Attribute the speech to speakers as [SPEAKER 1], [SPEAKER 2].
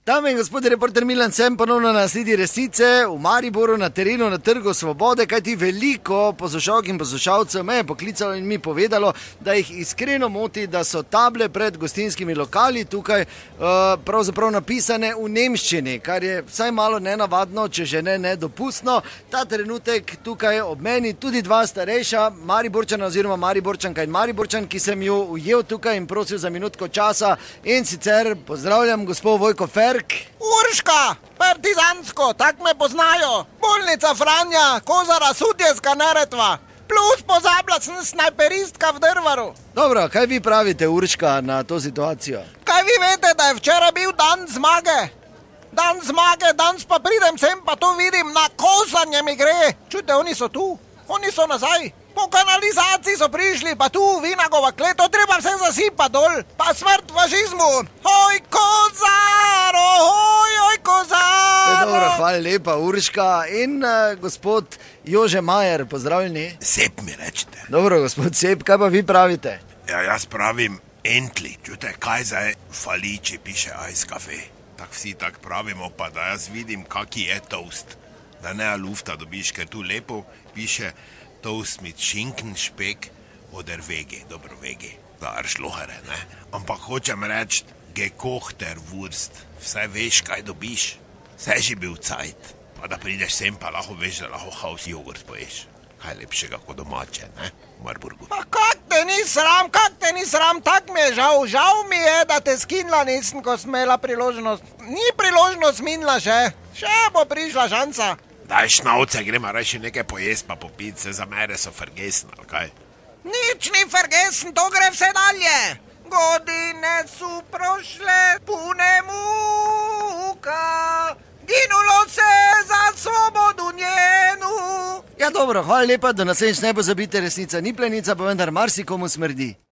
[SPEAKER 1] Dame in gospodje, reporter Milan sem ponovno na sledi resnice v Mariboru na terenu na Trgu Svobode, kajti veliko poslušalk in poslušalcev me je poklicalo in mi povedalo, da jih iskreno moti, da so table pred gostinskimi lokali tukaj pravzaprav napisane v nemščini, kar je vsaj malo nenavadno, če že ne nedopustno. Ta trenutek tukaj ob meni tudi dva starejša Mariborčana oziroma Mariborčanka in Mariborčan, ki sem ju ujel tukaj in prosil za minutko časa, in sicer pozdravljam gospod Vojko Ferk.
[SPEAKER 2] Urška, partizansko, tak me poznajo. Bolnica Franja, Kozara, Sutjeska, Neretva. Plus pozabila sem snajperistka v Drvaru.
[SPEAKER 1] Dobro, kaj vi pravite, Urška, na to situacijo?
[SPEAKER 2] Kaj vi veste, da je včeraj bil dan zmage? Dan zmage, danes pa pridem sem pa to vidim, na kosanje mi gre. Čujte, oni so tu, oni so nazaj. Po kanalizaciji so prišli, pa tu Vinagova klet, to treba vse zasipati dol. Pa smrt fašizmu. Hoj, Kozaro, hoj, Kozaro.
[SPEAKER 1] Dobro, hvala lepa, Urška. In gospod Jože Majer, pozdravljeni.
[SPEAKER 3] Sep mi rečete.
[SPEAKER 1] Dobro, gospod Sep, kaj pa vi pravite?
[SPEAKER 3] Ja, jaz pravim entli. Čujte, kaj zdaj fali, če piše ice cafe. Tak vsi tak pravimo, pa da jaz vidim, kaki je toast. Da ne lufta dobiš, ker tu lepo piše toast mit Schinken, Speck oder Wege, dobro Wege, da Arschlochere, ne? Ampak hočem reči, gekochter Wurst, vse veš, kaj dobiš, vse že bil cajt, pa da prideš sem, pa lahko veš, da lahko haus jogurt poješ. Kaj lepšega kot domače, ne? V Marburgu.
[SPEAKER 2] Pa kak te ni sram, tak mi je žal mi je, da te skinila nisem, ko smela priložnost. Ni priložnost minila še bo prišla šansa.
[SPEAKER 3] Daj šnavce, gremo reči nekaj pojesti pa popiti, se za mere so vergesen, ali kaj?
[SPEAKER 2] Nič ni vergesen, to gre vse dalje. Godine su prošle, pune muka, ginulo se za svobodu njenu.
[SPEAKER 1] Ja dobro, hvala lepa, da naslednjič ne pozabite, resnica ni plenica, pa vendar marsikomu smrdi.